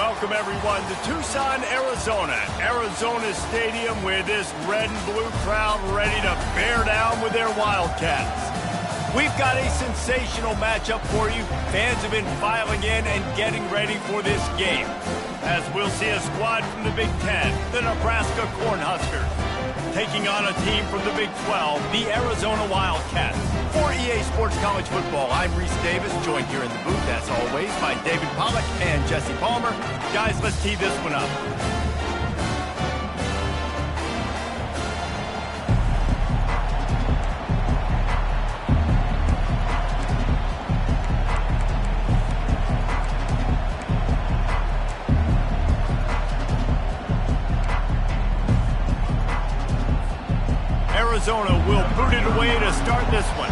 Welcome, everyone, to Tucson, Arizona. Arizona Stadium with this red and blue crowd ready to bear down with their Wildcats. We've got a sensational matchup for you. Fans have been filing in and getting ready for this game, as we'll see a squad from the Big Ten, the Nebraska Cornhuskers, taking on a team from the Big 12, the Arizona Wildcats. For EA Sports College Football, I'm Reese Davis, joined here in the booth, as always, by David Pollack and Jesse Palmer. Guys, let's tee this one up. Arizona will boot it away to start this one.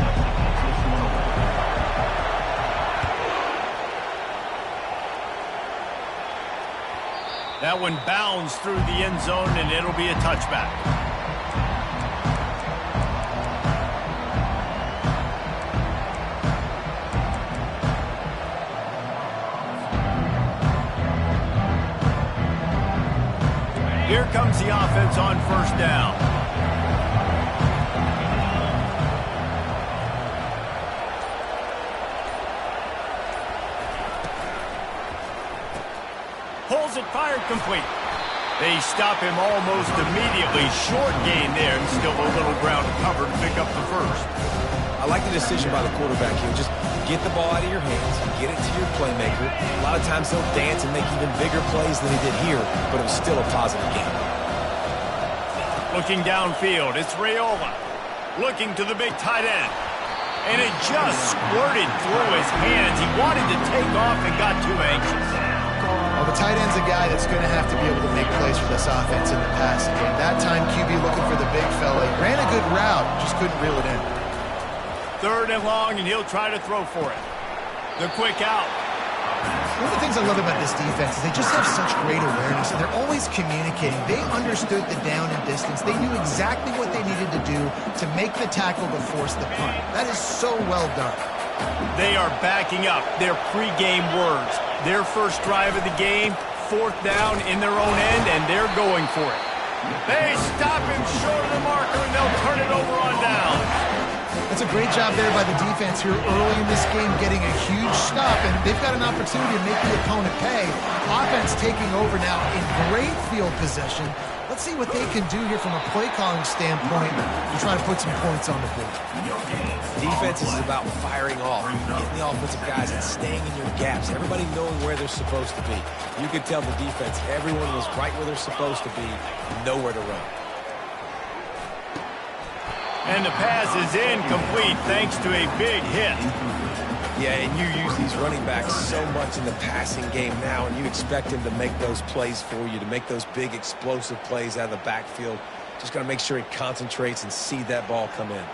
That one bounds through the end zone, and it'll be a touchback. Here comes the offense on first down. Pulls it, fired, complete. They stop him almost immediately. Short gain there, and still a little ground to cover to pick up the first. I like the decision by the quarterback here. Just get the ball out of your hands, get it to your playmaker. A lot of times he'll dance and make even bigger plays than he did here, but it was still a positive game. Looking downfield, it's Raiola. Looking to the big tight end. And it just squirted through his hands. He wanted to take off and got too anxious. Well, the tight end's a guy that's going to have to be able to make plays for this offense in the passing game. That time, QB looking for the big fella. He ran a good route, just couldn't reel it in. Third and long, and he'll try to throw for it. The quick out. One of the things I love about this defense is they just have such great awareness, and they're always communicating. They understood the down and distance. They knew exactly what they needed to do to make the tackle to force the punt. That is so well done. They are backing up their pregame words. Their first drive of the game, fourth down in their own end, and they're going for it. They stop him short of the marker, and they'll turn it over on down. That's a great job there by the defense here early in this game, getting a huge stop, and they've got an opportunity to make the opponent pay. Offense taking over now in great field possession. Let's see what they can do here from a play-calling standpoint and try to put some points on the board. Defense is about firing off, getting the offensive guys and staying in your gaps, everybody knowing where they're supposed to be. You could tell the defense, everyone was right where they're supposed to be, nowhere to run. And the pass is incomplete thanks to a big hit. Yeah, and you use these running backs so much in the passing game now, and you expect him to make those plays for you, to make those big explosive plays out of the backfield. Just got to make sure he concentrates and see that ball come in.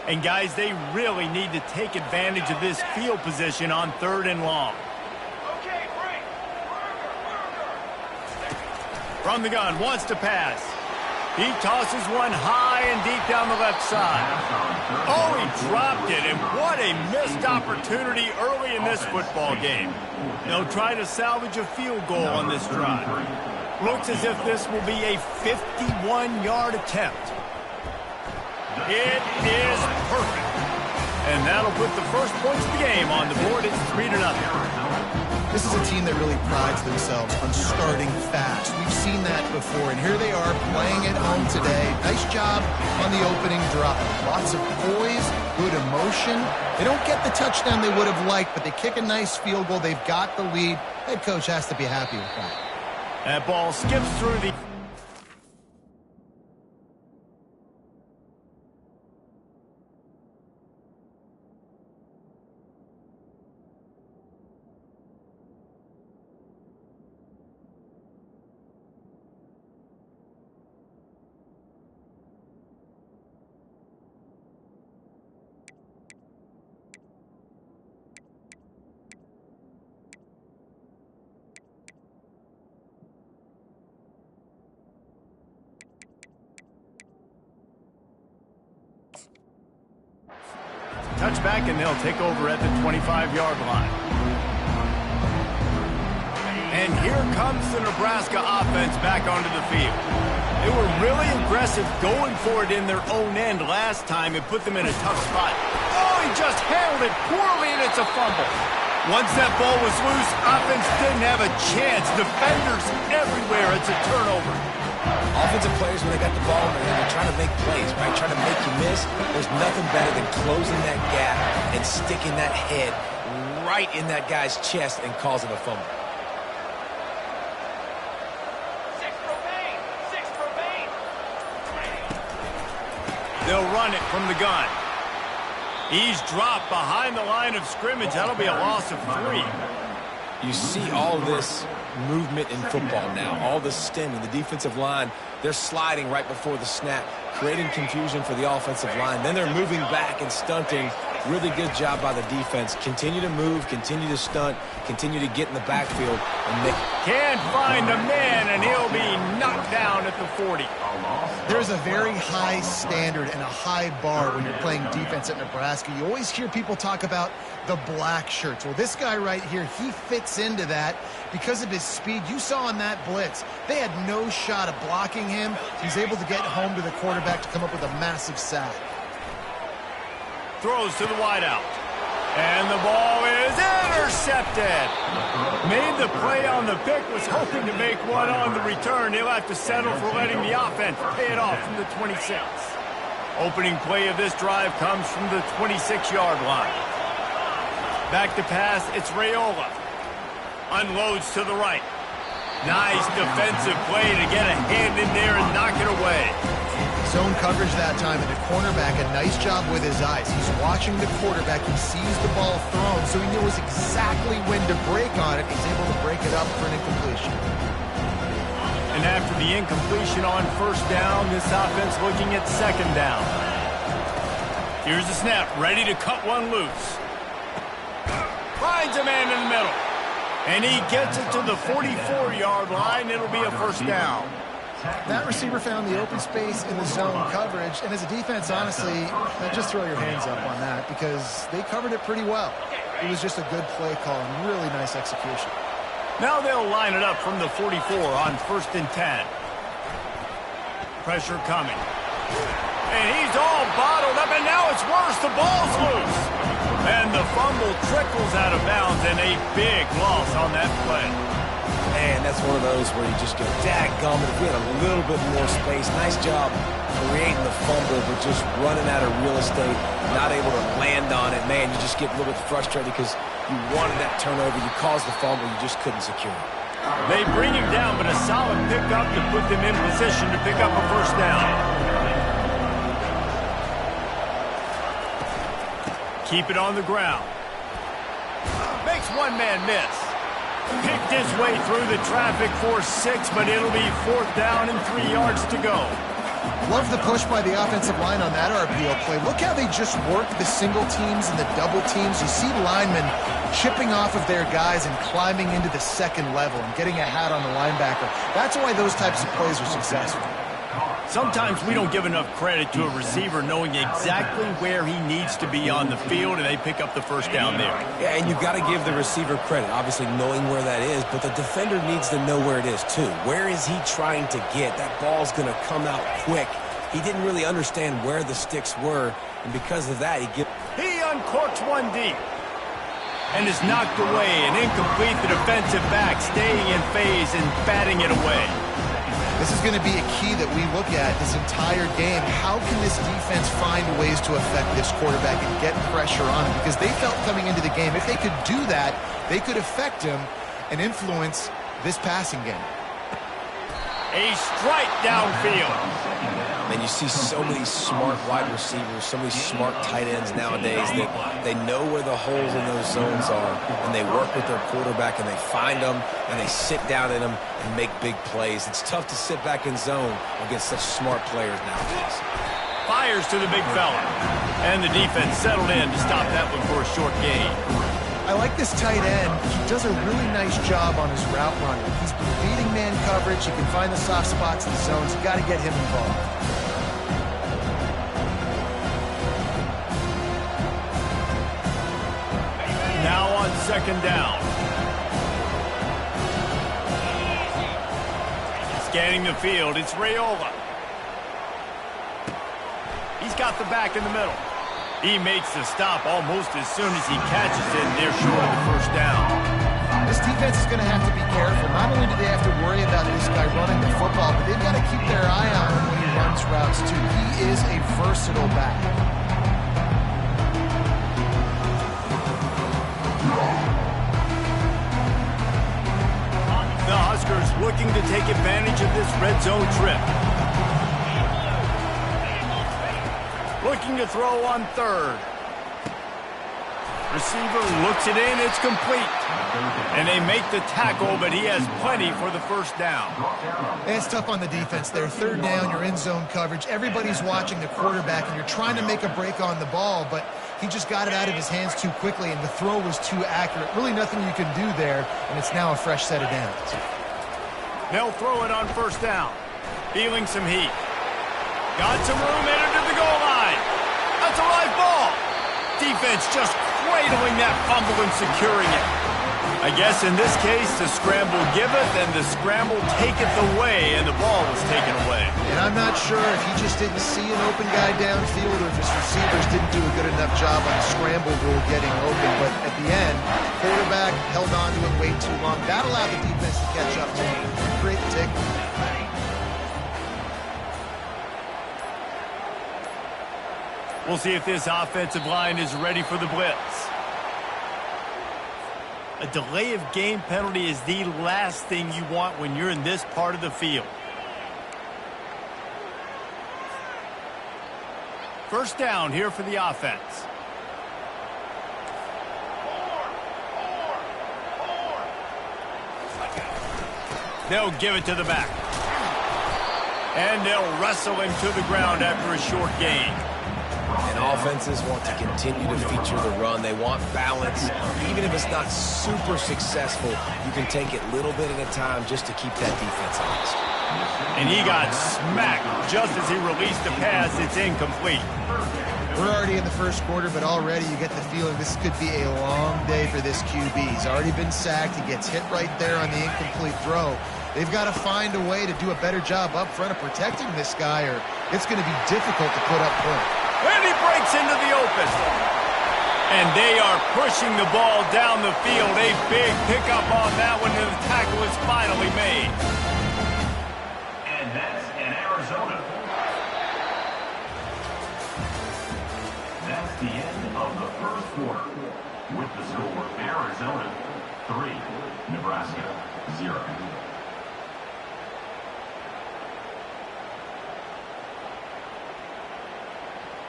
And guys, they really need to take advantage of this field position on third and long. From the gun, wants to pass. He tosses one high and deep down the left side. Oh, he dropped it, and what a missed opportunity early in this football game. They'll try to salvage a field goal on this drive. Looks as if this will be a 51-yard attempt. It is perfect. And that'll put the first points of the game on the board. It's 3-0. This is a team that really prides themselves on starting fast. We've seen that before, and here they are playing at home today. Nice job on the opening drive. Lots of poise, good emotion. They don't get the touchdown they would have liked, but they kick a nice field goal. They've got the lead. Head coach has to be happy with that. That ball skips through the... Touchback, and they'll take over at the 25-yard line. And here comes the Nebraska offense back onto the field. They were really aggressive going for it in their own end last time and put them in a tough spot. Oh, he just handled it poorly, and it's a fumble. Once that ball was loose, offense didn't have a chance. Defenders everywhere. It's a turnover. Offensive players, when they got the ball, they're trying to make plays, right? Trying to make you miss. There's nothing better than closing that gap and sticking that head right in that guy's chest and causing a fumble. They'll run it from the gun. He's dropped behind the line of scrimmage. That'll be a loss of 3. You see all this movement in football now, all the stemming, the defensive line, they're sliding right before the snap, creating confusion for the offensive line. Then they're moving back and stunting. Really good job by the defense. Continue to move, continue to stunt, continue to get in the backfield. And they can't find a man, and he'll be knocked down at the 40. There's a very high standard and a high bar when you're playing defense at Nebraska. You always hear people talk about the black shirts. Well, this guy right here, he fits into that because of his speed. You saw on that blitz, they had no shot of blocking him. He's able to get home to the quarterback to come up with a massive sack. Throws to the wideout. And the ball is intercepted. Made the play on the pick, was hoping to make one on the return. He'll have to settle for letting the offense pay it off from the 26. Opening play of this drive comes from the 26-yard line. Back to pass, it's Raiola. Unloads to the right. Nice defensive play to get a hand in there and knock it away. Zone coverage that time, and the cornerback, a nice job with his eyes. He's watching the quarterback. He sees the ball thrown, so he knows exactly when to break on it. He's able to break it up for an incompletion. And after the incompletion on first down, this offense looking at second down. Here's the snap, ready to cut one loose. Finds a man in the middle. And he gets it to the 44-yard line. It'll be a first down. That receiver found the open space in the zone coverage, and as a defense, honestly, just throw your hands up on that because they covered it pretty well. It was just a good play call and really nice execution. Now they'll line it up from the 44 on 1st and 10. Pressure coming. And he's all bottled up, and now it's worse. The ball's loose. And the fumble trickles out of bounds, and a big loss on that play. Man, that's one of those where you just go, dadgummit, if we had a little bit more space. Nice job creating the fumble, but just running out of real estate, not able to land on it. Man, you just get a little bit frustrated because you wanted that turnover. You caused the fumble. You just couldn't secure it. They bring him down, but a solid pickup to put them in position to pick up a first down. Keep it on the ground. Makes one man miss. Picked his way through the traffic for 6, but it'll be 4th down and 3 yards to go. Love the push by the offensive line on that RPO play. Look how they just work the single teams and the double teams. You see linemen chipping off of their guys and climbing into the second level and getting a hat on the linebacker. That's why those types of plays are successful. Sometimes we don't give enough credit to a receiver knowing exactly where he needs to be on the field, and they pick up the first down there. Yeah, and you've got to give the receiver credit, obviously knowing where that is, but the defender needs to know where it is too. Where is he trying to get? That ball's going to come out quick. He didn't really understand where the sticks were, and because of that, he uncorks one deep and is knocked away and incomplete. The defensive back staying in phase and batting it away. This is going to be a key that we look at this entire game. How can this defense find ways to affect this quarterback and get pressure on him? Because they felt coming into the game, if they could do that, they could affect him and influence this passing game. A strike downfield. And you see so many smart wide receivers, so many smart tight ends nowadays that they know where the holes in those zones are, and they work with their quarterback, and they find them, and they sit down in them and make big plays. It's tough to sit back in zone against such smart players nowadays. Fires to the big fella. And the defense settled in to stop that one for a short gain. I like this tight end. He does a really nice job on his route running. He's beating man coverage. He can find the soft spots in the zones. You got to get him involved. Now on second down. Scanning the field, it's Raiola. He's got the back in the middle. He makes the stop almost as soon as he catches it, and they're short of the first down. This defense is going to have to be careful. Not only do they have to worry about this guy running the football, but they've got to keep their eye on him when he runs routes, too. He is a versatile back. The Huskers looking to take advantage of this red zone trip. Looking to throw on third. Receiver looks it in, it's complete. And they make the tackle, but he has plenty for the first down. It's tough on the defense there. Third down, you're in zone coverage. Everybody's watching the quarterback, and you're trying to make a break on the ball, but he just got it out of his hands too quickly, and the throw was too accurate. Really nothing you can do there, and it's now a fresh set of downs. They'll throw it on first down. Feeling some heat. Got some room, headed to the goal line. That's a live ball. Defense just cradling that fumble and securing it. I guess in this case, the scramble giveth and the scramble taketh away, and the ball was taken away. And I'm not sure if he just didn't see an open guy downfield or if his receivers didn't do a good enough job on the scramble rule getting open. But at the end, quarterback held on to it way too long. That allowed the defense to catch up to him. Great take. We'll see if this offensive line is ready for the blitz. A delay of game penalty is the last thing you want when you're in this part of the field. First down here for the offense. They'll give it to the back. And they'll wrestle him to the ground after a short gain. And offenses want to continue to feature the run. They want balance. Even if it's not super successful, you can take it little bit at a time just to keep that defense honest. And he got smacked just as he released the pass. It's incomplete. We're already in the first quarter, but already you get the feeling this could be a long day for this QB. He's already been sacked. He gets hit right there on the incomplete throw. They've got to find a way to do a better job up front of protecting this guy, or it's going to be difficult to put up points. And he breaks into the open. And they are pushing the ball down the field. A big pickup on that one, and the tackle is finally made. And that's in Arizona. That's the end of the first quarter. With the score, Arizona 3, Nebraska 0.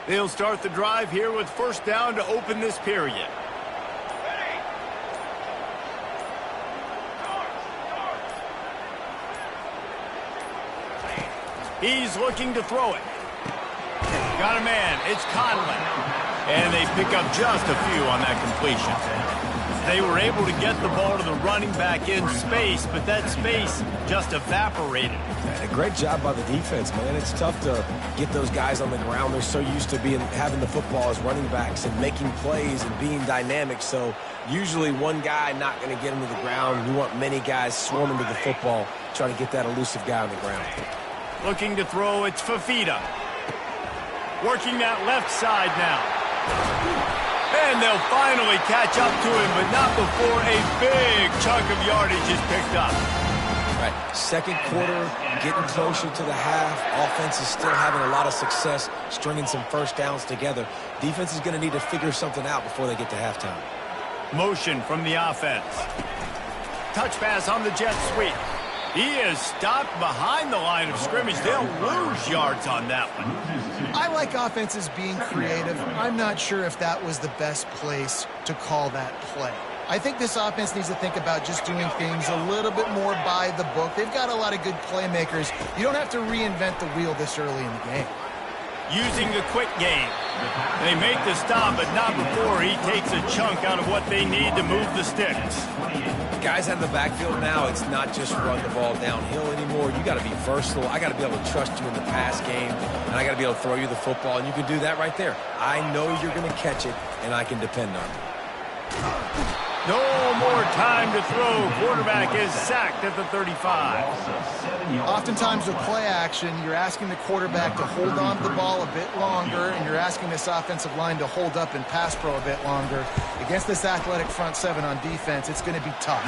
They'll start the drive here with first down to open this period. He's looking to throw it. Got a man. It's Conlon. And they pick up just a few on that completion. They were able to get the ball to the running back in space, but that space just evaporated. And a great job by the defense, man. It's tough to get those guys on the ground. They're so used to having the football as running backs and making plays and being dynamic. So usually one guy not going to get him to the ground. You want many guys swarming to the football, trying to get that elusive guy on the ground. Looking to throw, it's Fafita. Working that left side now. And they'll finally catch up to him, but not before a big chunk of yardage is picked up. Right. Second quarter, getting closer to the half. Offense is still having a lot of success stringing some first downs together. Defense is going to need to figure something out before they get to halftime. Motion from the offense. Touch pass on the jet sweep. He is stopped behind the line of scrimmage. They'll lose yards on that one. I like offenses being creative. I'm not sure if that was the best place to call that play. I think this offense needs to think about just doing things a little bit more by the book. They've got a lot of good playmakers. You don't have to reinvent the wheel this early in the game. Using the quick game. They make the stop, but not before he takes a chunk out of what they need to move the sticks. Guys out of the backfield now, it's not just run the ball downhill anymore. You got to be versatile. I got to be able to trust you in the pass game, and I got to be able to throw you the football, and you can do that right there. I know you're going to catch it, and I can depend on it. No more time to throw. Quarterback is sacked at the 35. Oftentimes with play action, you're asking the quarterback to hold on to the ball a bit longer, and you're asking this offensive line to hold up in pass pro a bit longer. Against this athletic front seven on defense, it's going to be tough.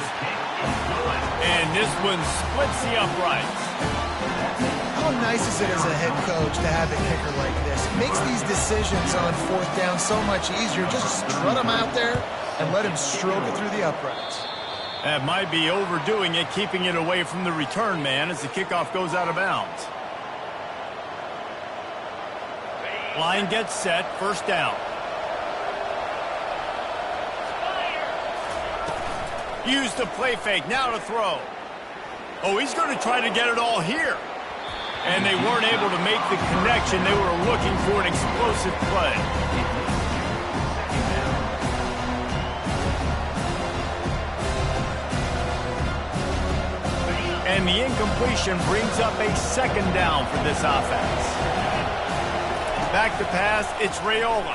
And this one splits the uprights. How nice is it as a head coach to have a kicker like this? It makes these decisions on fourth down so much easier. Just strut him out there and let him stroke it through the uprights. That might be overdoing it, keeping it away from the return man as the kickoff goes out of bounds. Line gets set, first down. Use the play fake, now to throw. Oh, he's going to try to get it all here. And they weren't able to make the connection. They were looking for an explosive play. And the incompletion brings up a second down for this offense. Back to pass, it's Raiola.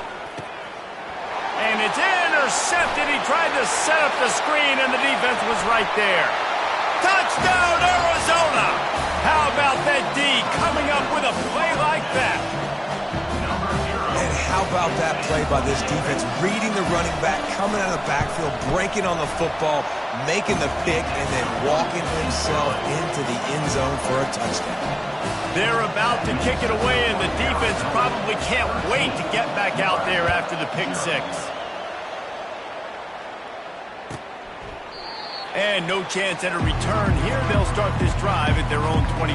And it's intercepted. He tried to set up the screen, and the defense was right there. Touchdown, Arizona! How about that D coming up with a play like that? And how about that play by this defense, reading the running back, coming out of the backfield, breaking on the football, making the pick, and then walking himself into the end zone for a touchdown. They're about to kick it away, and the defense probably can't wait to get back out there after the pick six. And no chance at a return here. They'll start this drive at their own 25.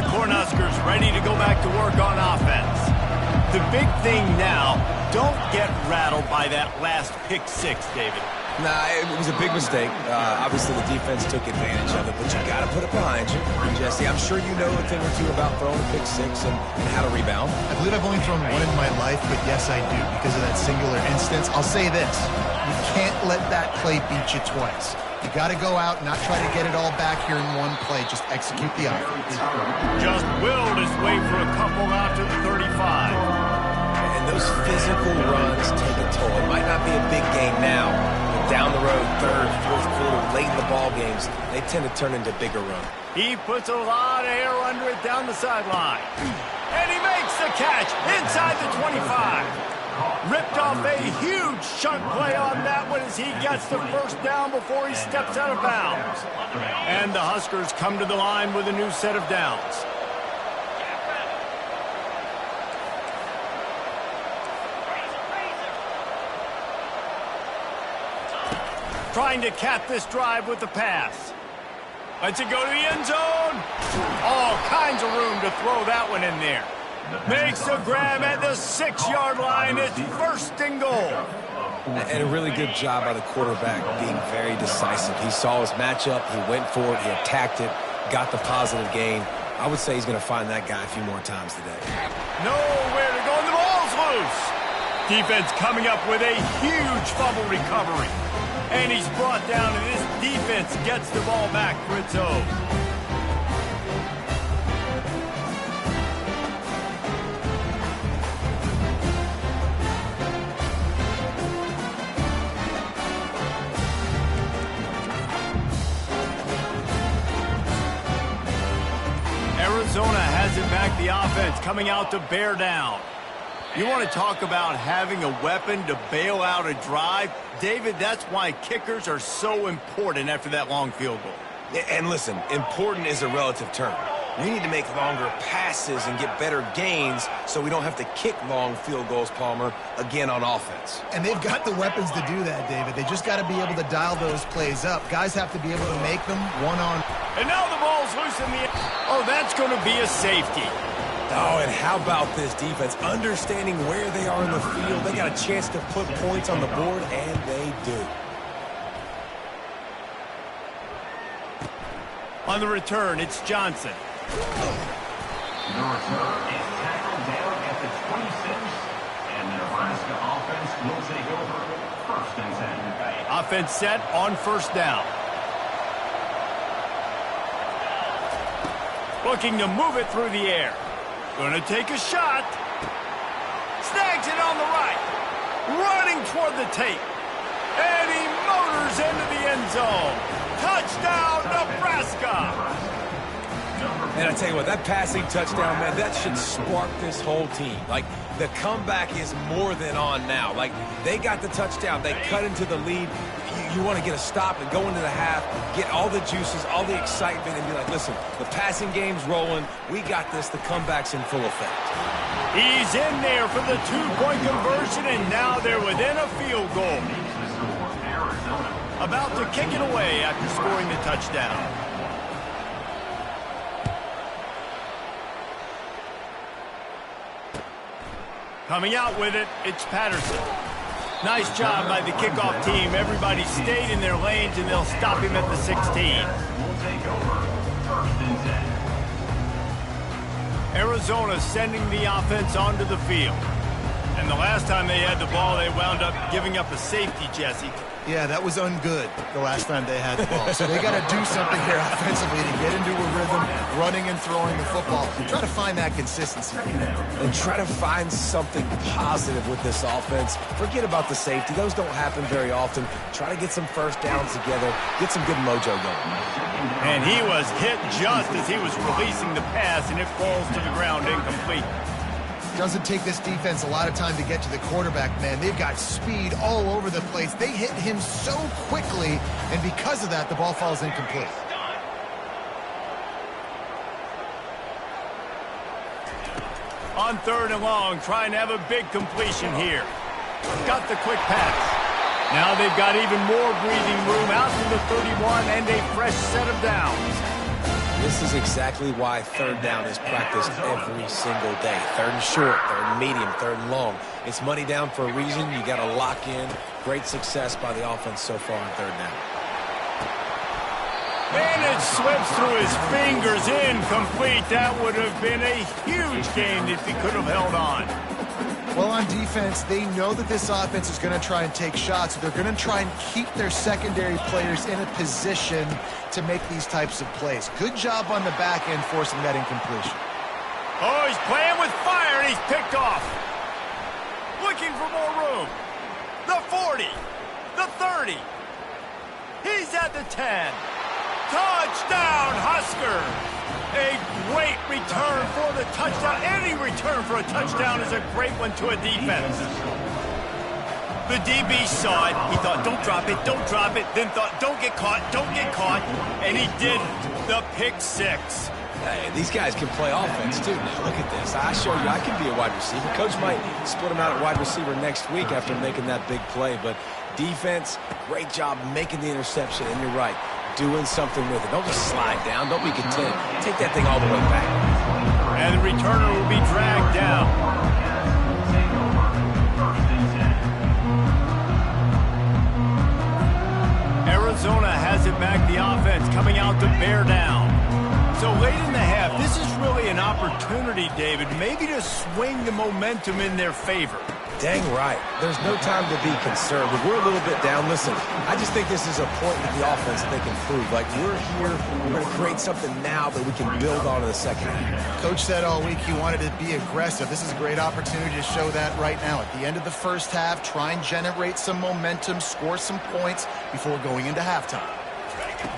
The Cornhuskers ready to go back to work on offense. The big thing now, don't get rattled by that last pick six, David. Nah, it was a big mistake. Obviously, the defense took advantage of it, but you got to put it behind you. And Jesse, I'm sure you know a thing or two about throwing a pick six and how to rebound. I believe I've only thrown one in my life, but yes, I do, because of that singular instance. I'll say this. You can't let that play beat you twice. You got to go out and not try to get it all back here in one play. Just execute the offense. Just willed his way for a couple out to the 35. And those physical runs take a toll. It might not be a big game now, but down the road, third, fourth quarter, late in the ball games, they tend to turn into bigger runs. He puts a lot of air under it down the sideline. And he makes the catch inside the 25. Ripped off a huge chunk play on that one as he gets the first down before he steps out of bounds. And the Huskers come to the line with a new set of downs. Trying to cap this drive with the pass. Lets it go to the end zone. All kinds of room to throw that one in there. Makes a grab at the 6-yard line. It's first and goal. And a really good job by the quarterback being very decisive. He saw his matchup. He went for it. He attacked it. Got the positive gain. I would say he's going to find that guy a few more times today. Nowhere to go, and the ball's loose. Defense coming up with a huge fumble recovery. And he's brought down, and this defense gets the ball back for its own. Arizona has it back, the offense coming out to bear down. You want to talk about having a weapon to bail out a drive? David, that's why kickers are so important after that long field goal. And listen, important is a relative term. We need to make longer passes and get better gains so we don't have to kick long field goals, Palmer, again on offense. And they've got the weapons to do that, David. They just got to be able to dial those plays up. Guys have to be able to make them one-on. And now the ball's loose in the air. Oh, that's going to be a safety. Oh, and how about this defense? Understanding where they are in the field. They got a chance to put points on the board, and they do. On the return, it's Johnson. The return is tackled down at the 26, and the Nebraska offense will take over first and 10. Offense set on first down. Looking to move it through the air. Going to take a shot. Snags it on the right. running toward the tape. And he motors into the end zone. Touchdown, Nebraska! And I tell you what, that passing touchdown, man, that should spark this whole team. Like, the comeback is more than on now. Like, they got the touchdown. They cut into the lead. You want to get a stop and go into the half, get all the juices, all the excitement, and be like, listen, the passing game's rolling. We got this. The comeback's in full effect. He's in there for the two-point conversion, and now they're within a field goal. About to kick it away after scoring the touchdown. Coming out with it, it's Patterson. Nice job by the kickoff team. Everybody stayed in their lanes, and they'll stop him at the 16. Will take over 1st and 10. Arizona sending the offense onto the field. And the last time they had the ball, they wound up giving up a safety, Jesse. Yeah, that was ungood the last time they had the ball. So they got to do something here offensively to get into a rhythm, running and throwing the football. Try to find that consistency. And try to find something positive with this offense. Forget about the safety. Those don't happen very often. Try to get some first downs together. Get some good mojo going. And he was hit just as he was releasing the pass, and it falls to the ground incomplete. Doesn't take this defense a lot of time to get to the quarterback, man. They've got speed all over the place. They hit him so quickly, and because of that, the ball falls incomplete. On 3rd and long, trying to have a big completion here. Got the quick pass. Now they've got even more breathing room out to the 31 and a fresh set of downs. This is exactly why 3rd down is practiced every single day. 3rd and short, 3rd and medium, 3rd and long. It's money down for a reason. You got to lock in. Great success by the offense so far on 3rd down. And it slips through his fingers, incomplete. That would have been a huge gain if he could have held on. Well, on defense, they know that this offense is going to try and take shots. They're going to try and keep their secondary players in a position to make these types of plays. Good job on the back end forcing that incompletion. Oh, he's playing with fire, and he's picked off. Looking for more room. The 40. The 30. He's at the 10. Touchdown, Huskers! A great return for the touchdown. Any return for a touchdown is a great one to a defense. The DB saw it. He thought, don't drop it, don't drop it. Then thought, don't get caught, don't get caught. And he did the pick six. Hey, these guys can play offense, too. Now, look at this. I show you I can be a wide receiver. Coach might split him out at wide receiver next week after making that big play. But defense, great job making the interception. And you're right, doing something with it. Don't just slide down. Don't be content. Take that thing all the way back. And the returner will be dragged down. Arizona has it back, the offense coming out to bear down. So late in the half, this is really an opportunity, David, maybe to swing the momentum in their favor. Dang right. There's no time to be concerned. If we're a little bit down, listen, I just think this is a point with the offense that they can prove. Like, we're here, we're going to create something now that we can build on in the second half. Coach said all week he wanted to be aggressive. This is a great opportunity to show that right now. At the end of the first half, try and generate some momentum, score some points before going into halftime.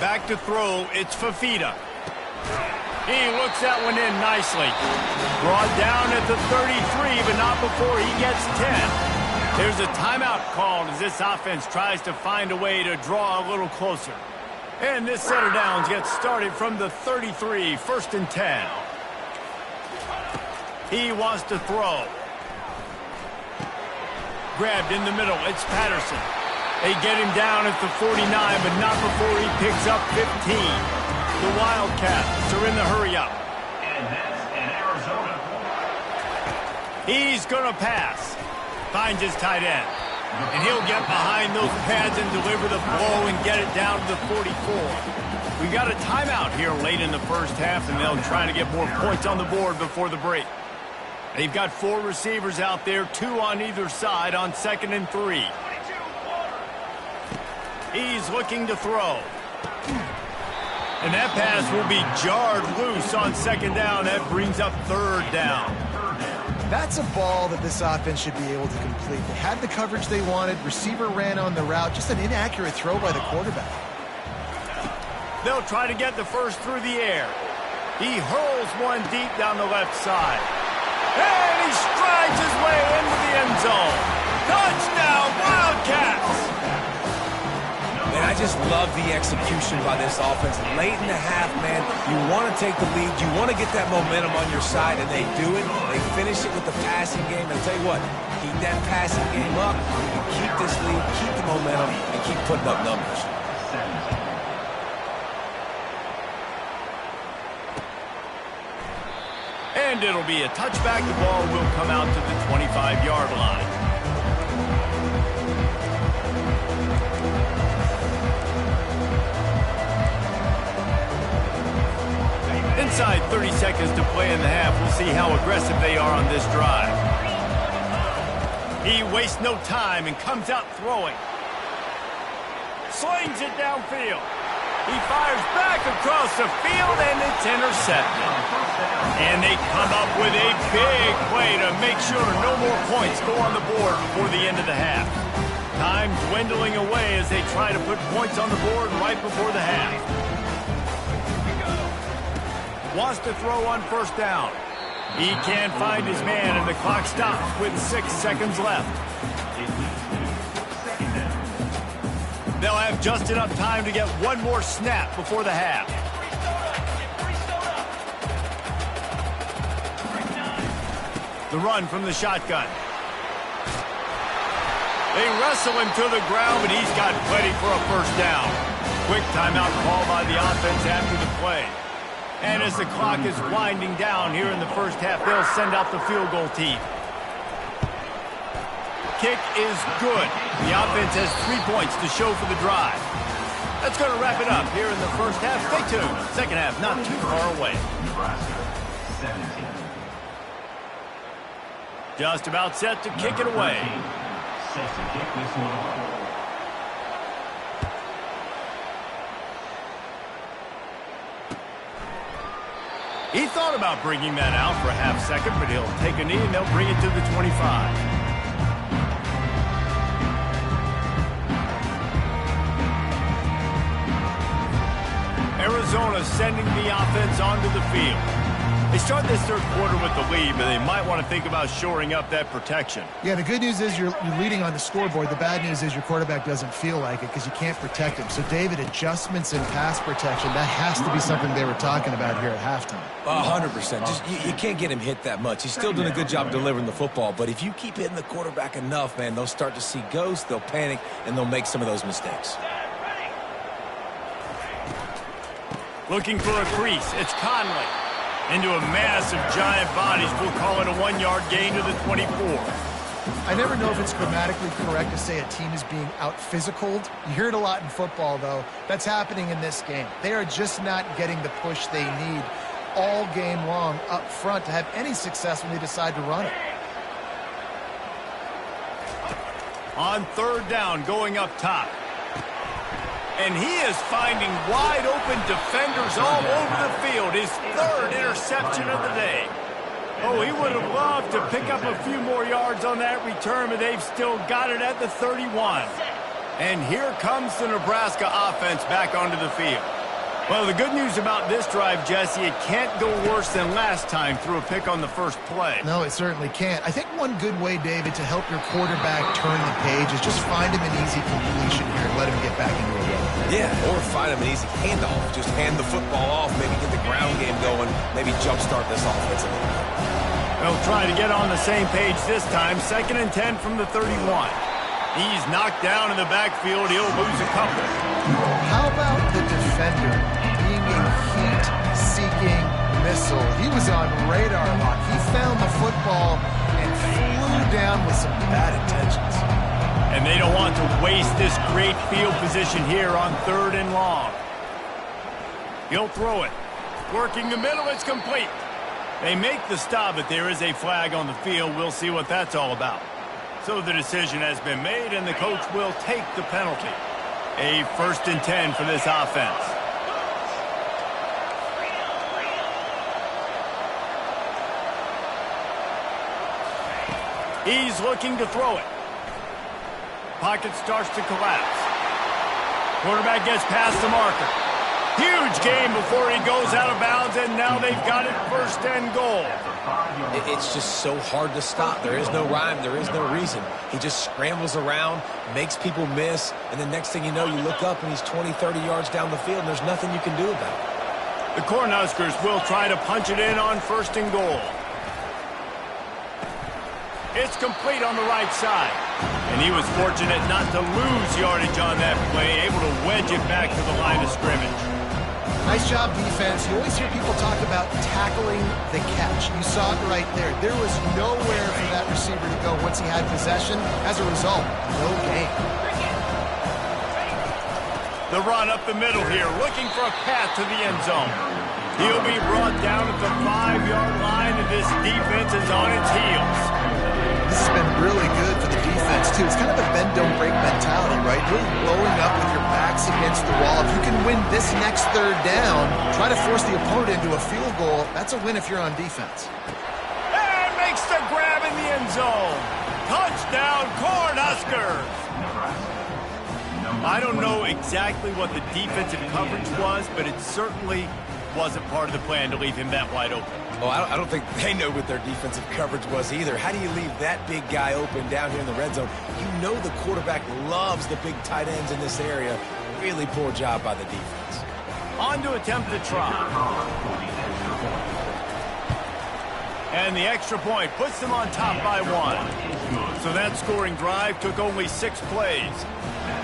Back to throw, it's Fafita. He looks that one in nicely. Brought down at the 33, but not before he gets 10. There's a timeout called as this offense tries to find a way to draw a little closer. And this set of downs gets started from the 33, 1st and 10. He wants to throw. Grabbed in the middle, it's Patterson. They get him down at the 49, but not before he picks up 15. The Wildcats are in the hurry-up. And that's in Arizona. He's going to pass. Finds his tight end. And he'll get behind those pads and deliver the blow and get it down to the 44. We got a timeout here late in the first half, and they'll try to get more points on the board before the break. They've got 4 receivers out there, 2 on either side on 2nd and 3. He's looking to throw. And that pass will be jarred loose on 2nd down. That brings up 3rd down. That's a ball that this offense should be able to complete. They had the coverage they wanted. Receiver ran on the route. Just an inaccurate throw by the quarterback. They'll try to get the first through the air. He hurls one deep down the left side. And he strides his way into the end zone. Touchdown, Wildcats! Man, I just love the execution by this offense. Late in the half, man, you want to take the lead. You want to get that momentum on your side, and they do it. They finish it with the passing game. And I'll tell you what, keep that passing game up. You keep this lead, keep the momentum, and keep putting up numbers. And it'll be a touchback. The ball will come out to the 25-yard line. Inside 30 seconds to play in the half. We'll see how aggressive they are on this drive. He wastes no time and comes out throwing. Slings it downfield. He fires back across the field, and it's intercepted. And they come up with a big play to make sure no more points go on the board before the end of the half. Time dwindling away as they try to put points on the board right before the half. Wants to throw on first down. He can't find his man, and the clock stops with 6 seconds left. They'll have just enough time to get one more snap before the half. The run from the shotgun. They wrestle him to the ground, but he's got plenty for a first down. Quick timeout call by the offense after the play. And as the clock is winding down here in the first half, they'll send out the field goal team. Kick is good. The offense has 3 points to show for the drive. That's going to wrap it up here in the first half. Stay tuned. Second half not too far away. Nebraska, 17. Just about set to kick it away. Set to kick this one away. He thought about bringing that out for a half second, but he'll take a knee and they'll bring it to the 25. Arizona sending the offense onto the field. They start this third quarter with the lead, but they might want to think about shoring up that protection. Yeah, the good news is you're leading on the scoreboard. The bad news is your quarterback doesn't feel like it because you can't protect him. So, David, adjustments in pass protection, that has to be something they were talking about here at halftime. 100%. Just you can't get him hit that much. He's still doing a good job delivering the football, but if you keep hitting the quarterback enough, man, they'll start to see ghosts, they'll panic, and they'll make some of those mistakes. Looking for a crease. It's Conley. Into a mass of giant bodies. We'll call it a 1-yard gain to the 24. I never know if it's grammatically correct to say a team is being out-physicaled. You hear it a lot in football, though. That's happening in this game. They are just not getting the push they need all game long up front to have any success when they decide to run it. On third down, going up top. And he is finding wide-open defenders all over the field. His third interception of the day. Oh, he would have loved to pick up a few more yards on that return, but they've still got it at the 31. And here comes the Nebraska offense back onto the field. Well, the good news about this drive, Jesse, it can't go worse than last time through a pick on the first play. No, it certainly can't. I think one good way, David, to help your quarterback turn the page is just find him an easy completion here and let him get back into a rhythm. Yeah, or find him an easy handoff. Just hand the football off, maybe get the ground game going, maybe jumpstart this offense a little bit. They'll try to get on the same page this time. 2nd and 10 from the 31. He's knocked down in the backfield. He'll lose a couple. How about the defender being a heat-seeking missile? He was on radar lock. He found the football and flew down with some bad intentions. And they don't want to waste this great field position here on 3rd and long. He'll throw it. Working the middle, it's complete. They make the stop, but there is a flag on the field. We'll see what that's all about. So the decision has been made, and the coach will take the penalty. A 1st and 10 for this offense. He's looking to throw it. Pocket starts to collapse. Quarterback gets past the marker. Huge game before he goes out of bounds, and now they've got it 1st and goal. It's just so hard to stop. There is no rhyme. There is no reason. He just scrambles around, makes people miss, and the next thing you know, you look up and he's 20, 30 yards down the field, and there's nothing you can do about it. The Cornhuskers will try to punch it in on 1st and goal. It's complete on the right side. And he was fortunate not to lose yardage on that play, able to wedge it back to the line of scrimmage. Nice job, defense. You always hear people talk about tackling the catch. You saw it right there. There was nowhere for that receiver to go once he had possession. As a result, no gain. The run up the middle here, looking for a path to the end zone. He'll be brought down at the 5-yard line, and this defense is on its heels. This has been really good for the defense, too. It's kind of a bend-don't-break mentality, right? Really blowing up with your backs against the wall. If you can win this next 3rd down, try to force the opponent into a field goal, that's a win if you're on defense. And makes the grab in the end zone. Touchdown, Cornhuskers! I don't know exactly what the defensive coverage was, but it certainly wasn't part of the plan to leave him that wide open. Oh, I don't think they know what their defensive coverage was either. How do you leave that big guy open down here in the red zone? You know the quarterback loves the big tight ends in this area. Really poor job by the defense. On to attempt the try. And the extra point puts them on top by 1. So that scoring drive took only 6 plays.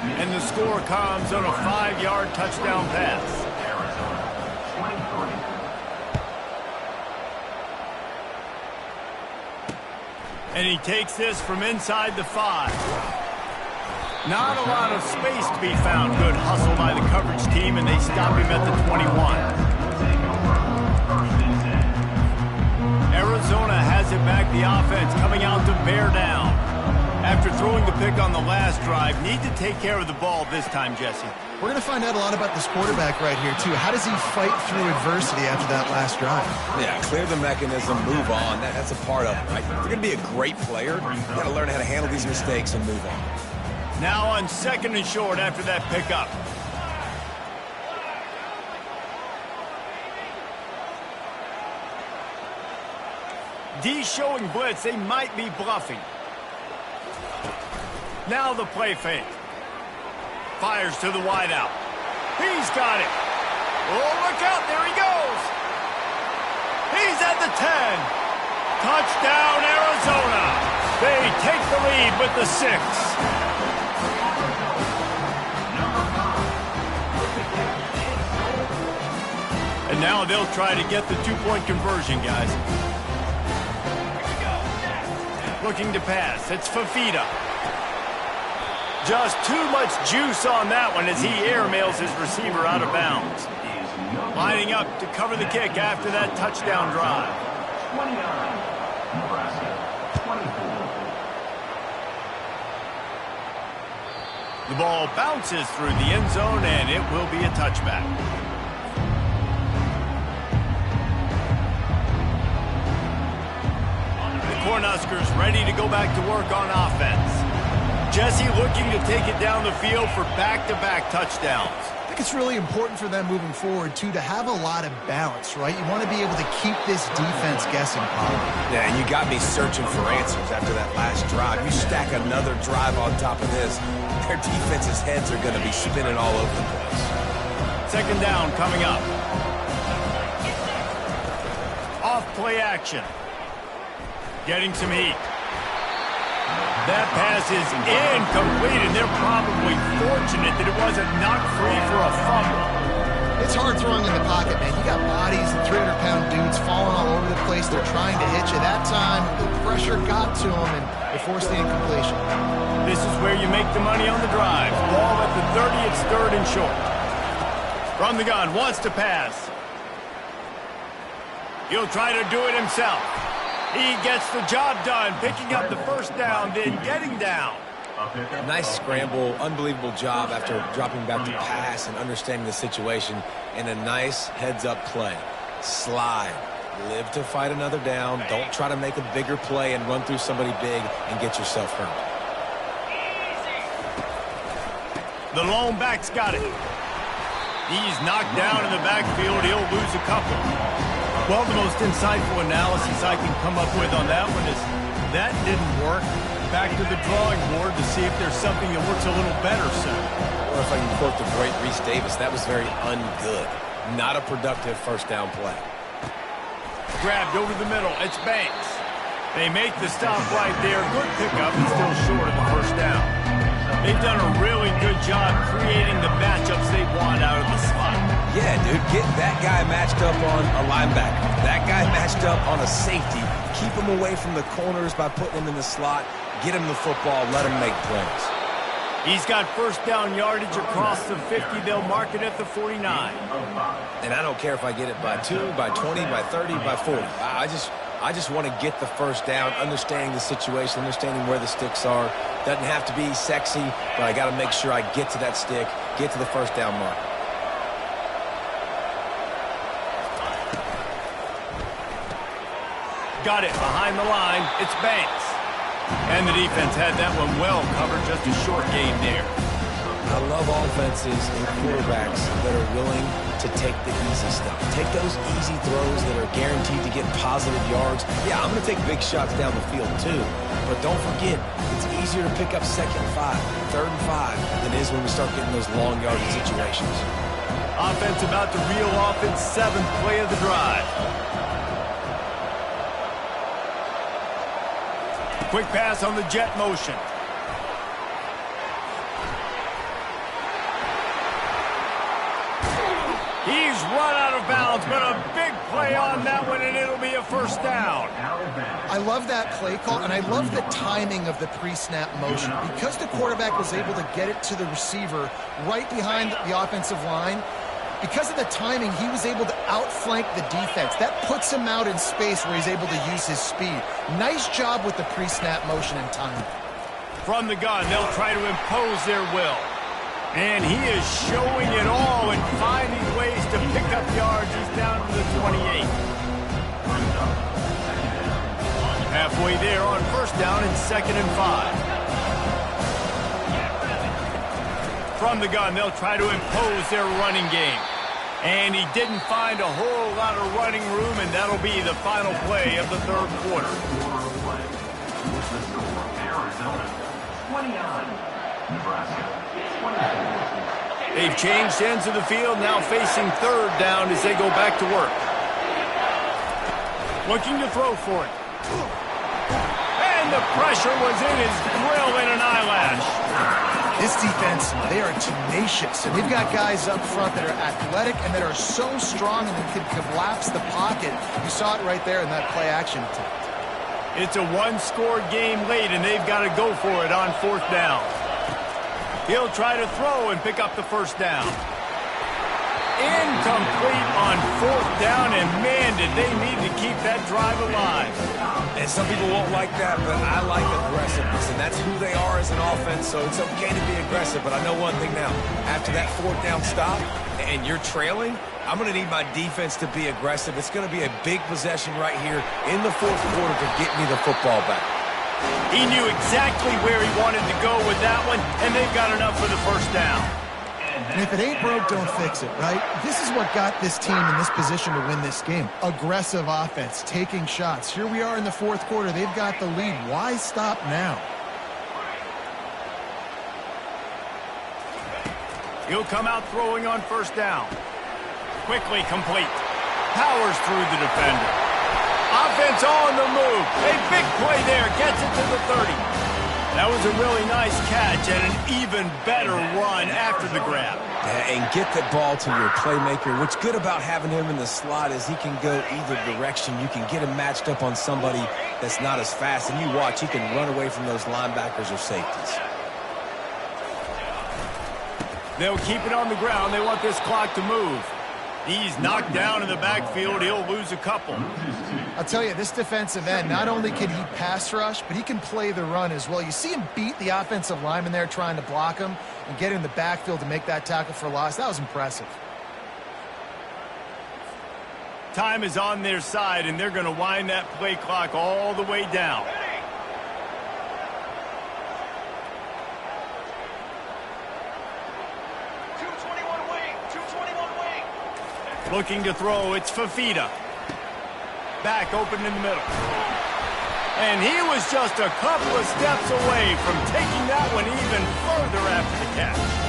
And the score comes on a 5-yard touchdown pass. And he takes this from inside the 5. Not a lot of space to be found. Good hustle by the coverage team, and they stop him at the 21. Arizona has it back, the offense coming out to bear down. After throwing the pick on the last drive, need to take care of the ball this time, Jesse. We're going to find out a lot about this quarterback right here, too. How does he fight through adversity after that last drive? Yeah, clear the mechanism, move on. That's a part of it, right? If you're going to be a great player, you got to learn how to handle these mistakes and move on. Now on 2nd and short after that pickup. D showing blitz. They might be bluffing. Now the play fake. Fires to the wideout. He's got it. Oh, look out. There he goes. He's at the 10. Touchdown, Arizona. They take the lead with the 6. And now they'll try to get the 2-point conversion, guys. Looking to pass. It's Fafita. Just too much juice on that one as he airmails his receiver out of bounds. Lining up to cover the kick after that touchdown drive. 29, Nebraska, 24. The ball bounces through the end zone, and it will be a touchback. The Cornhuskers ready to go back to work on offense. Jesse looking to take it down the field for back-to-back touchdowns. I think it's really important for them moving forward, too, to have a lot of balance, right? You want to be able to keep this defense guessing, Paul. Yeah, and you got me searching for answers after that last drive. You stack another drive on top of this, their defense's heads are going to be spinning all over the place. 2nd down coming up. Off play action. Getting some heat. That pass is incomplete, and they're probably fortunate that it wasn't knocked free for a fumble. It's hard throwing in the pocket, man. You got bodies and 300-pound dudes falling all over the place. They're trying to hit you. That time, the pressure got to them, and they forced the incompletion. This is where you make the money on the drive. Ball at the 30, it's 3rd and short. From the gun, wants to pass. He'll try to do it himself. He gets the job done, picking up the 1st down, then getting down. Nice scramble, unbelievable job after dropping back to pass and understanding the situation, and a nice heads-up play. Slide, Live to fight another down. Don't try to make a bigger play and run through somebody big and get yourself hurt. The lone back's got it. He's knocked down in the backfield. He'll lose a couple. Well, the most insightful analysis I can come up with on that one is that didn't work. Back to the drawing board to see if there's something that works a little better soon. Or if I can quote the great Reese Davis, that was very ungood. Not a productive first down play. Grabbed over the middle. It's Banks. They make the stop right there. Good pickup, but still short of the first down. They've done a really good job creating the matchups they want out of the slot. Yeah, dude, get that guy matched up on a linebacker. That guy matched up on a safety. Keep him away from the corners by putting him in the slot. Get him the football. Let him make plays. He's got first down yardage across the 50. They'll mark it at the 49. And I don't care if I get it by 2, by 20, by 30, by 40. I just want to get the first down, understanding the situation, understanding where the sticks are. Doesn't have to be sexy, but I got to make sure I get to that stick, get to the first down mark. Got it behind the line. It's Banks. And the defense had that one well covered. Just a short game there. I love offenses and quarterbacks that are willing to take the easy stuff. Take those easy throws that are guaranteed to get positive yards. Yeah, I'm going to take big shots down the field too. But don't forget, it's easier to pick up 2nd and 5, 3rd and 5 than it is when we start getting those long yardage situations. Offense about to reel off its 7th play of the drive. Quick pass on the jet motion. He's run out of bounds, but a big play on that one, and it'll be a first down. I love that play call, and I love the timing of the pre-snap motion. Because the quarterback was able to get it to the receiver right behind the offensive line, because of the timing, he was able to outflank the defense. That puts him out in space where he's able to use his speed. Nice job with the pre-snap motion and timing. From the gun, they'll try to impose their will. And he is showing it all and finding ways to pick up yards. He's down to the 28. Halfway there on first down and 2nd and 5. From the gun, they'll try to impose their running game. And he didn't find a whole lot of running room, and that'll be the final play of the 3rd quarter. Arizona 29, Nebraska 24. They've changed ends of the field, now facing 3rd down as they go back to work. Looking to throw for it. And the pressure was in his grill in an eyelash. This defense, they are tenacious, and they've got guys up front that are athletic and that are so strong and that can collapse the pocket. You saw it right there in that play action attempt. It's a one-score game late, and they've got to go for it on 4th down. He'll try to throw and pick up the first down. Incomplete on 4th down, and man, did they need to keep that drive alive. And some people won't like that, but I like aggressiveness, and that's who they are as an offense, so it's okay to be aggressive. But I know one thing now. After that 4th down stop and you're trailing, I'm going to need my defense to be aggressive. It's going to be a big possession right here in the 4th quarter to get me the football back. He knew exactly where he wanted to go with that one, and they've got enough for the first down. And if it ain't broke, don't fix it, right? This is what got this team in this position to win this game. Aggressive offense, taking shots. Here we are in the 4th quarter. They've got the lead. Why stop now? He'll come out throwing on first down. Quickly complete. Powers through the defender. Offense on the move. A big play there. Gets it to the 30. That was a really nice catch and an even better run after the grab. And get the ball to your playmaker. What's good about having him in the slot is he can go either direction. You can get him matched up on somebody that's not as fast. And you watch, he can run away from those linebackers or safeties. They'll keep it on the ground. They want this clock to move. He's knocked down in the backfield. He'll lose a couple. I'll tell you, this defensive end, not only can he pass rush, but he can play the run as well. You see him beat the offensive lineman there trying to block him and get in the backfield to make that tackle for loss. That was impressive. Halftime is on their side, and they're going to wind that play clock all the way down. Looking to throw, it's Fafita. Back open in the middle. And he was just a couple of steps away from taking that one even further after the catch.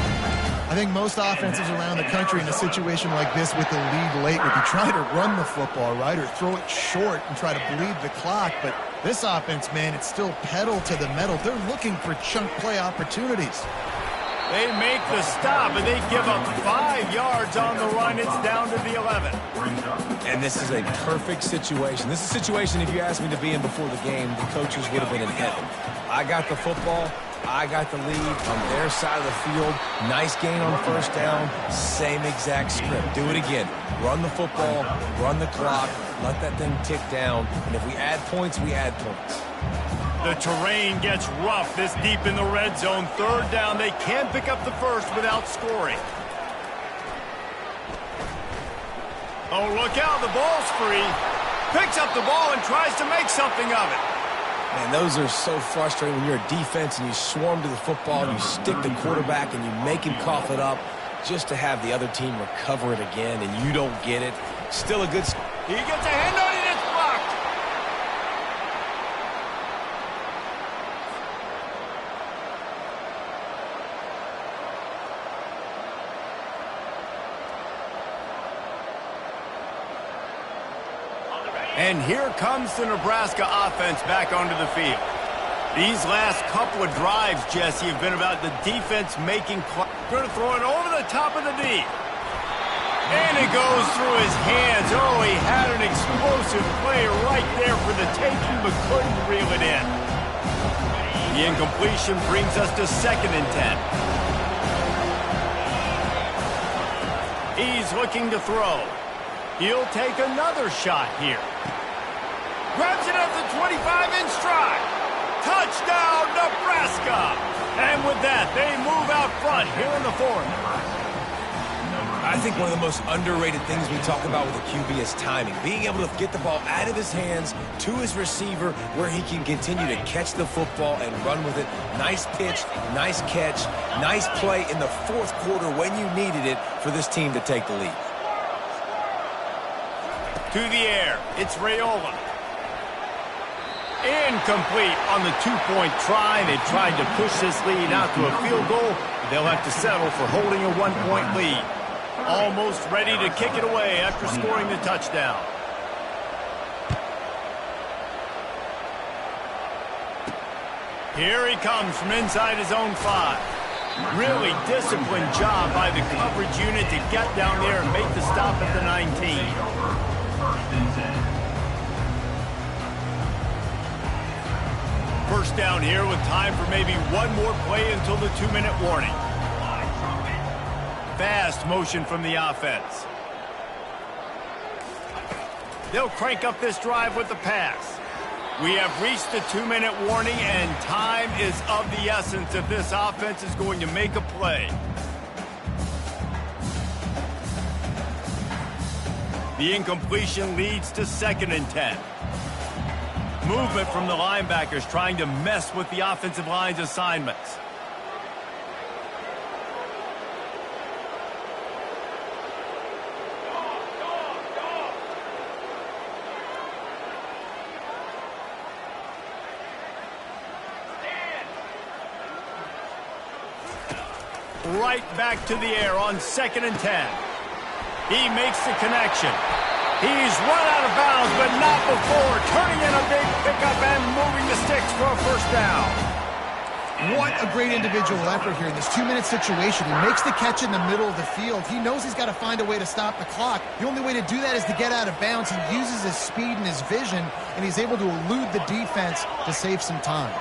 I think most offenses around the country in a situation like this with the lead late would be trying to run the football, right, or throw it short and try to bleed the clock. But this offense, man, it's still pedal to the metal. They're looking for chunk play opportunities. They make the stop, and they give up 5 yards on the run. It's down to the 11. And this is a perfect situation. This is a situation, if you asked me to be in before the game, the coaches would have been in heaven. I got the football. I got the lead on their side of the field. Nice gain on first down. Same exact script. Do it again. Run the football. Run the clock. Let that thing tick down. And if we add points, we add points. The terrain gets rough this deep in the red zone. Third down, they can pick up the first without scoring. Oh, look out, the ball's free. Picks up the ball and tries to make something of it. Man, those are so frustrating when you're a defense and you swarm to the football, and you stick the quarterback and you make him cough it up just to have the other team recover it again, and you don't get it. Still a good... He gets a hand on it, it's blocked. And here comes the Nebraska offense back onto the field. These last couple of drives, Jesse, have been about the defense making... Going to throw it over the top of the knee. And it goes through his hands. Oh, he had an explosive play right there for the taking, but couldn't reel it in. The incompletion brings us to 2nd and 10. He's looking to throw. He'll take another shot here. Grabs it at the 25 in stride. Touchdown, Nebraska! And with that, they move out front here in the 4th. I think one of the most underrated things we talk about with a QB is timing. Being able to get the ball out of his hands to his receiver where he can continue to catch the football and run with it. Nice pitch, nice catch, nice play in the 4th quarter when you needed it for this team to take the lead. To the air, it's Raiola. Incomplete on the 2-point try. They tried to push this lead out to a field goal. They'll have to settle for holding a 1-point lead. Almost ready to kick it away after scoring the touchdown. Here he comes from inside his own 5. Really disciplined job by the coverage unit to get down there and make the stop at the 19. First down here with time for maybe one more play until the 2-minute warning. Fast motion from the offense. They'll crank up this drive with the pass. We have reached the 2-minute warning, and time is of the essence if this offense is going to make a play. The incompletion leads to 2nd and 10. Movement from the linebackers trying to mess with the offensive line's assignments. Right back to the air on 2nd and 10. He makes the connection. He's run out of bounds, but not before turning in a big pickup and moving the sticks for a first down. What a great individual effort here in this 2-minute situation. He makes the catch in the middle of the field. He knows he's got to find a way to stop the clock. The only way to do that is to get out of bounds. He uses his speed and his vision, and he's able to elude the defense to save some time.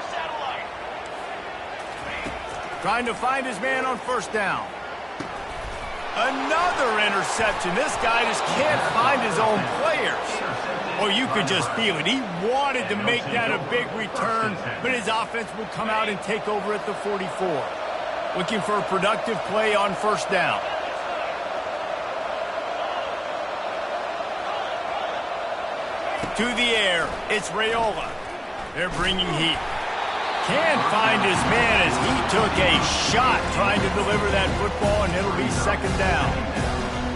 Trying to find his man on first down. Another interception. This guy just can't find his own players. Oh, you could just feel it. He wanted to make that a big return, but his offense will come out and take over at the 44. Looking for a productive play on first down. To the air, it's Raiola. They're bringing heat. Can't find his man as he took a shot trying to deliver that football, and it'll be second down.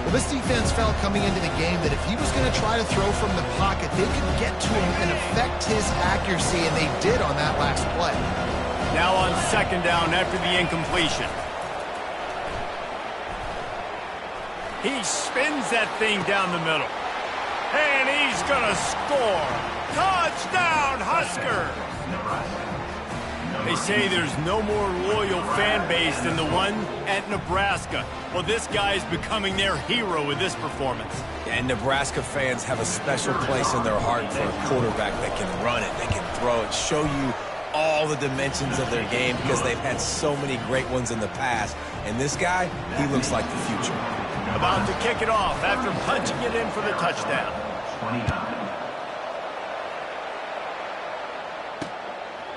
Well, this defense felt coming into the game that if he was going to try to throw from the pocket, they could get to him and affect his accuracy, and they did on that last play. Now on second down after the incompletion. He spins that thing down the middle. And he's going to score. Touchdown, Husker! They say there's no more loyal fan base than the one at Nebraska. Well, this guy's becoming their hero with this performance. And Nebraska fans have a special place in their heart for a quarterback that can run it, they can throw it, show you all the dimensions of their game because they've had so many great ones in the past. And this guy, he looks like the future. About to kick it off after punching it in for the touchdown. 29.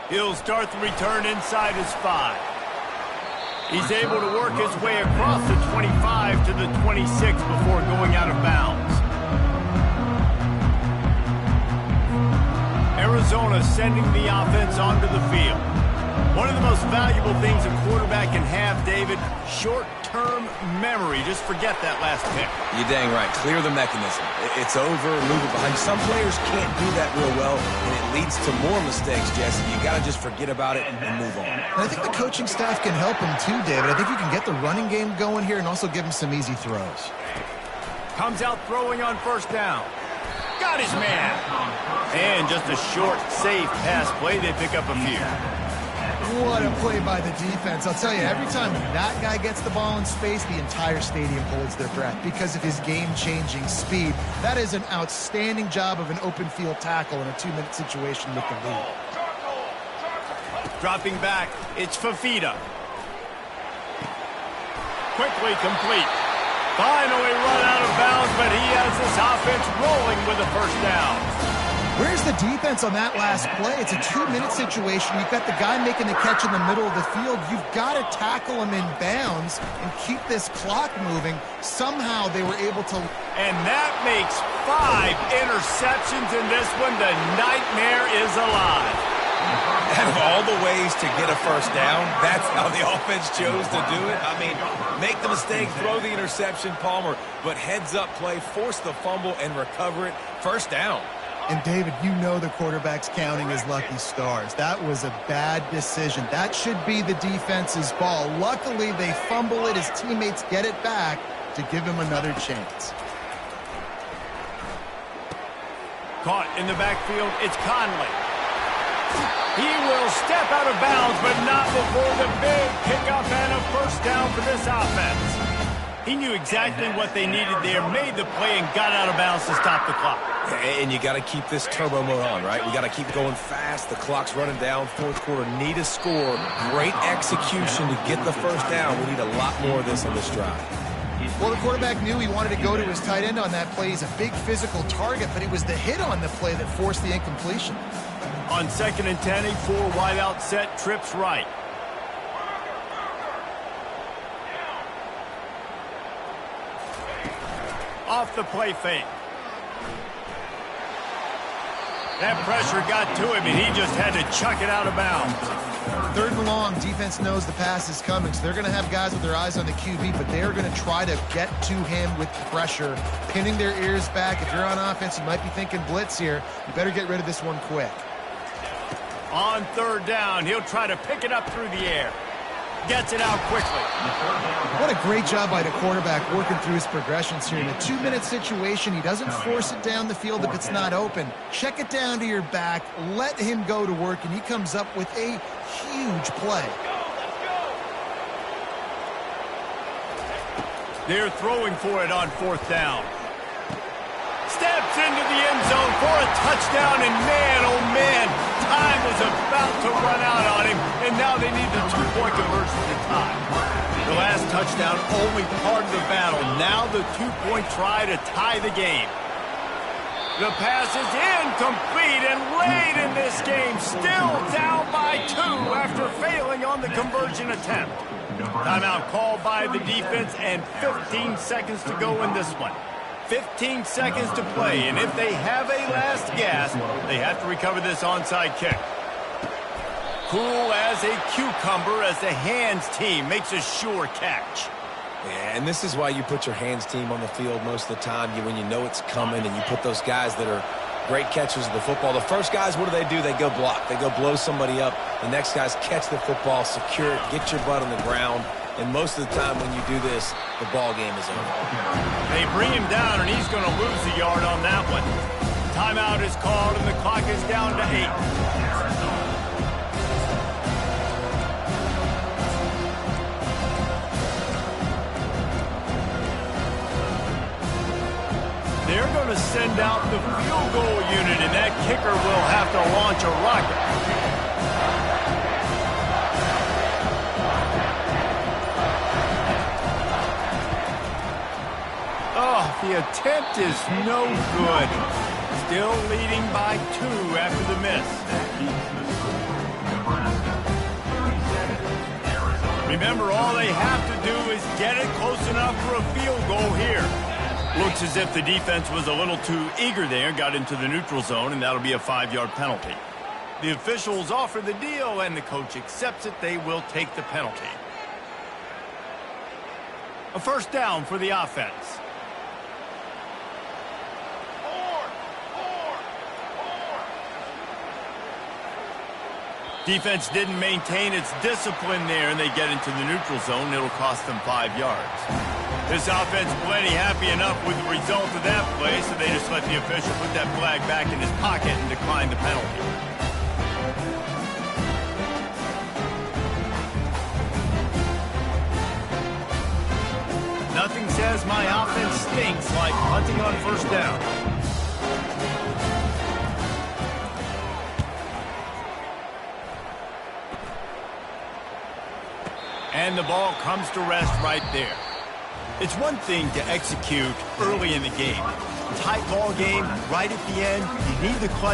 He'll start the return inside his 5. He's able to work his way across the 25 to the 26 before going out of bounds. Arizona sending the offense onto the field. One of the most valuable things a quarterback can have, David, short-term memory. Just forget that last pick. You're dang right. Clear the mechanism. It's over, move it behind. Some players can't do that real well, and it leads to more mistakes, Jesse. You got to just forget about it and move on. And I think the coaching staff can help him too, David. I think you can get the running game going here and also give him some easy throws. Comes out throwing on first down. Got his man. And just a short, safe pass play. They pick up a few. What a play by the defense. I'll tell you, every time that guy gets the ball in space, the entire stadium holds their breath because of his game-changing speed. That is an outstanding job of an open field tackle in a 2-minute situation with the lead. Dropping back, it's Fafita. Quickly complete. Finally run out of bounds, but he has this offense rolling with a first down. Where's the defense on that last play? It's a 2-minute situation. You've got the guy making the catch in the middle of the field. You've got to tackle him in bounds and keep this clock moving. Somehow they were able to... And that makes 5 interceptions in this one. The nightmare is alive. Out of all the ways to get a first down, that's how the offense chose to do it. I mean, make the mistake, throw the interception, Palmer, but heads-up play, force the fumble, and recover it. First down. And, David, you know the quarterback's counting his lucky stars. That was a bad decision. That should be the defense's ball. Luckily, they fumble it. His teammates get it back to give him another chance. Caught in the backfield, it's Conley. He will step out of bounds, but not before the big pickup and a first down for this offense. He knew exactly what they needed there, made the play, and got out of bounds to stop the clock. And you got to keep this turbo mode on, right? We got to keep going fast. The clock's running down. Fourth quarter, need a score. Great execution to get the first down. We need a lot more of this on this drive. Well, the quarterback knew he wanted to go to his tight end on that play. He's a big physical target, but it was the hit on the play that forced the incompletion. On 2nd and 10, a 4-wide out set, trips right. Off the play fake. That pressure got to him, and he just had to chuck it out of bounds. 3rd and long, defense knows the pass is coming, so they're going to have guys with their eyes on the QB, but they're going to try to get to him with pressure, pinning their ears back. If you're on offense, you might be thinking blitz here. You better get rid of this one quick. On 3rd down, he'll try to pick it up through the air. Gets it out quickly. What a great job by the quarterback working through his progressions here. In a 2-minute situation, he doesn't force it down the field if it's not open. Check it down to your back, let him go to work, and he comes up with a huge play. They're throwing for it on 4th down. Steps into the end zone for a touchdown, and man, oh man, time was about to run out on him, and now they need the 2-point conversion to tie. The last touchdown only part of the battle. Now the 2-point try to tie the game. The pass is incomplete, and late in this game, still down by 2 after failing on the conversion attempt. Timeout called by the defense, and 15 seconds to go in this one. 15 seconds to play, and if they have a last gasp, they have to recover this onside kick. Cool as a cucumber as the hands team makes a sure catch. Yeah, and this is why you put your hands team on the field most of the time when you know it's coming, and you put those guys that are great catchers of the football. The first guys, what do? They go block. They go blow somebody up. The next guys catch the football, secure it, get your butt on the ground. And most of the time when you do this, the ball game is over. They bring him down, and he's going to lose a yard on that one. Timeout is called, and the clock is down to 8. They're going to send out the field goal unit, and that kicker will have to launch a rocket. Oh, the attempt is no good. Still leading by 2 after the miss. Remember, all they have to do is get it close enough for a field goal here. Looks as if the defense was a little too eager there, got into the neutral zone, and that'll be a 5-yard penalty. The officials offer the deal, and the coach accepts it. They will take the penalty. A first down for the offense. Defense didn't maintain its discipline there, and they get into the neutral zone. It'll cost them 5 yards. This offense plenty happy enough with the result of that play, so they just let the official put that flag back in his pocket and decline the penalty. Nothing says my offense stinks like punting on first down. And the ball comes to rest right there. It's one thing to execute early in the game. Tight ball game, right at the end, you need the clutch.